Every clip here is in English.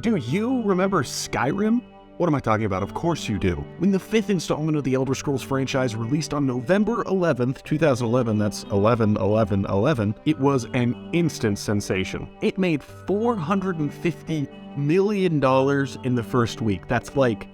Do you remember Skyrim? What am I talking about? Of course you do. When the fifth installment of the Elder Scrolls franchise released on November 11th, 2011, that's 11/11/11, it was an instant sensation. It made $450 million in the first week. That's like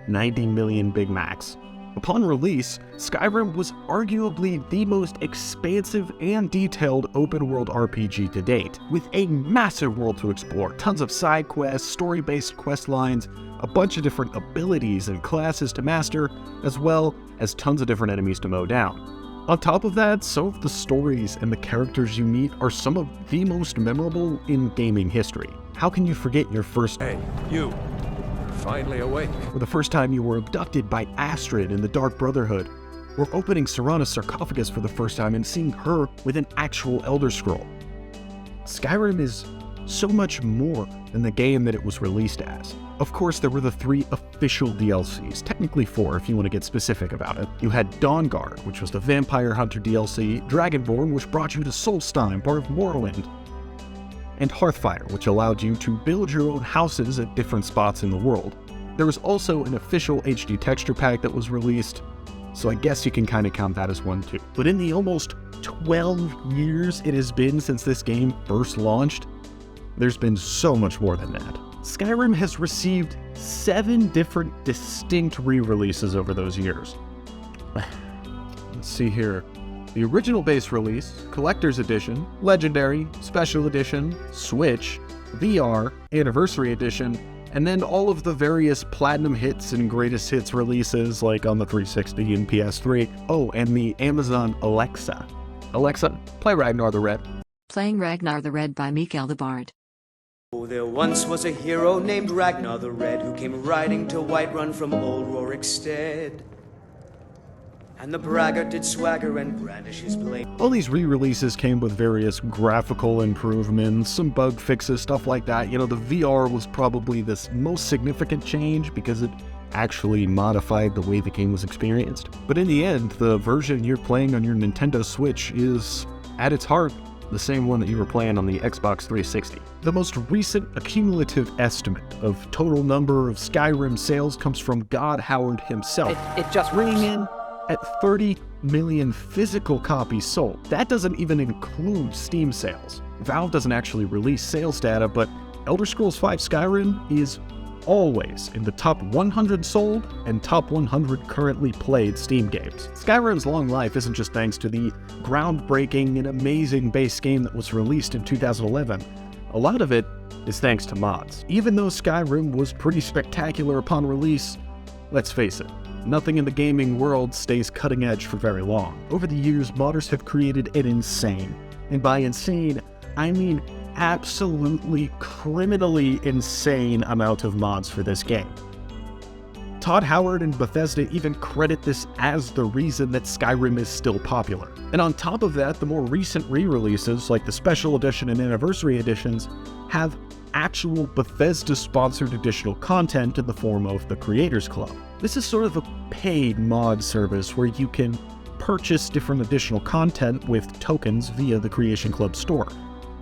90 million Big Macs. Upon release, Skyrim was arguably the most expansive and detailed open-world RPG to date, with a massive world to explore, tons of side quests, story-based quest lines, a bunch of different abilities and classes to master, as well as tons of different enemies to mow down. On top of that, some of the stories and the characters you meet are some of the most memorable in gaming history. How can you forget your first— Hey, you. Finally awake. Or the first time you were abducted by Astrid in the Dark Brotherhood, or opening Serana's sarcophagus for the first time and seeing her with an actual Elder Scroll. Skyrim is so much more than the game that it was released as. Of course, there were the 3 official DLCs, technically 4 if you want to get specific about it. You had Dawnguard, which was the Vampire Hunter DLC, Dragonborn, which brought you to Solstheim, part of Morrowind, and Hearthfire, which allowed you to build your own houses at different spots in the world. There was also an official HD texture pack that was released, so I guess you can kind of count that as one too. But in the almost 12 years it has been since this game first launched, there's been so much more than that. Skyrim has received 7 different distinct re-releases over those years. Let's see here. The original base release, Collector's Edition, Legendary, Special Edition, Switch, VR, Anniversary Edition, and then all of the various Platinum Hits and Greatest Hits releases like on the 360 and PS3. Oh, and the Amazon Alexa. Alexa, play Ragnar the Red. Playing Ragnar the Red by Mikael the Bard. Oh, there once was a hero named Ragnar the Red who came riding to Whiterun from old Rorikstead. And the braggart did swagger and brandish his blade. All these re-releases came with various graphical improvements, some bug fixes, stuff like that. You know, the VR was probably the most significant change because it actually modified the way the game was experienced. But in the end, the version you're playing on your Nintendo Switch is, at its heart, the same one that you were playing on the Xbox 360. The most recent accumulative estimate of total number of Skyrim sales comes from God Howard himself. It just ringing in at 30 million physical copies sold. That doesn't even include Steam sales. Valve doesn't actually release sales data, but Elder Scrolls V Skyrim is always in the top 100 sold and top 100 currently played Steam games. Skyrim's long life isn't just thanks to the groundbreaking and amazing base game that was released in 2011. A lot of it is thanks to mods. Even though Skyrim was pretty spectacular upon release, let's face it, nothing in the gaming world stays cutting edge for very long. Over the years, modders have created an insane, and by insane, I mean absolutely criminally insane amount of mods for this game. Todd Howard and Bethesda even credit this as the reason that Skyrim is still popular. And on top of that, the more recent re-releases, like the Special Edition and Anniversary Editions, have actual Bethesda-sponsored additional content in the form of the Creators Club. This is sort of a paid mod service where you can purchase different additional content with tokens via the Creation Club store.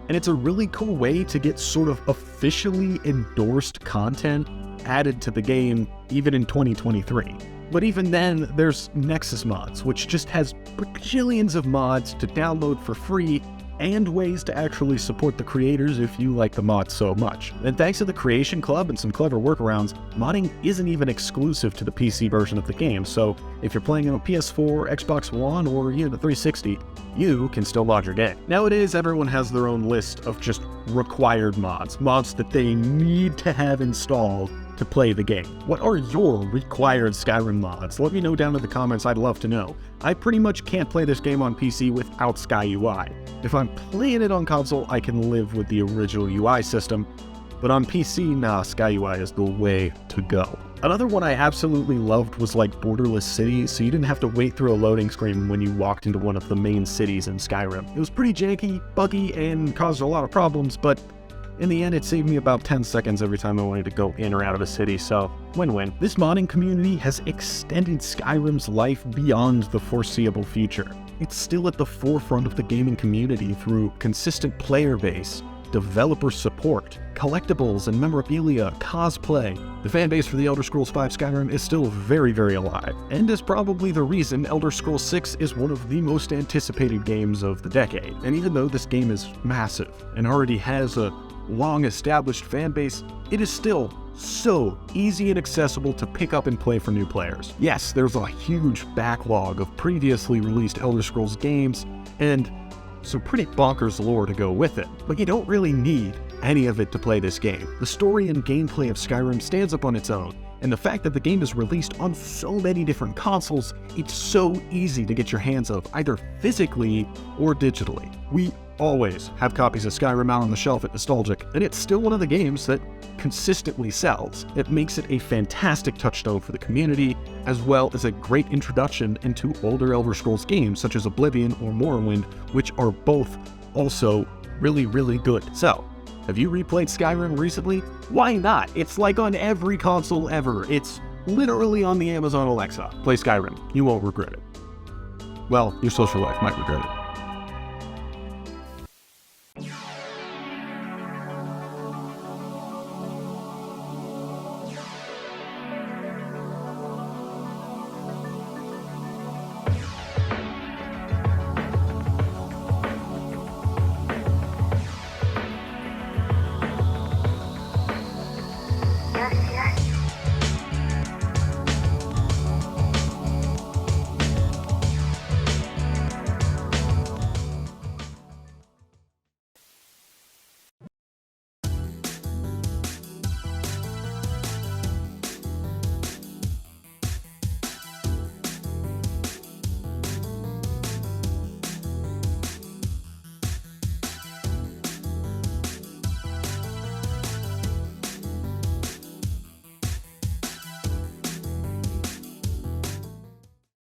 And it's a really cool way to get sort of officially endorsed content added to the game even in 2023. But even then, there's Nexus Mods, which just has bajillions of mods to download for free and ways to actually support the creators if you like the mods so much. And thanks to the Creation Club and some clever workarounds, modding isn't even exclusive to the PC version of the game, so if you're playing on a PS4, Xbox One, or even a 360, you can still mod your game. Nowadays, everyone has their own list of just required mods that they need to have installed to play the game. What are your required Skyrim mods? Let me know down in the comments, I'd love to know. I pretty much can't play this game on PC without SkyUI. If I'm playing it on console, I can live with the original UI system, but on PC, nah, SkyUI is the way to go. Another one I absolutely loved was like borderless cities, so you didn't have to wait through a loading screen when you walked into one of the main cities in Skyrim. It was pretty janky, buggy, and caused a lot of problems, but in the end, it saved me about 10 seconds every time I wanted to go in or out of a city, so win-win. This modding community has extended Skyrim's life beyond the foreseeable future. It's still at the forefront of the gaming community through consistent player base, developer support, collectibles and memorabilia, cosplay. The fanbase for the Elder Scrolls V Skyrim is still very, very alive, and is probably the reason Elder Scrolls 6 is one of the most anticipated games of the decade. And even though this game is massive and already has a long-established fanbase, it is still so easy and accessible to pick up and play for new players. Yes, there's a huge backlog of previously released Elder Scrolls games, and some pretty bonkers lore to go with it, but you don't really need any of it to play this game. The story and gameplay of Skyrim stands up on its own, and the fact that the game is released on so many different consoles, it's so easy to get your hands of either physically or digitally. We always have copies of Skyrim out on the shelf at Nostalgic, and it's still one of the games that consistently sells. It makes it a fantastic touchstone for the community, as well as a great introduction into older Elder Scrolls games such as Oblivion or Morrowind, which are both also really, really good. So, have you replayed Skyrim recently? Why not? It's like on every console ever. It's literally on the Amazon Alexa. Play Skyrim. You won't regret it. Well, your social life might regret it. Yes, yes.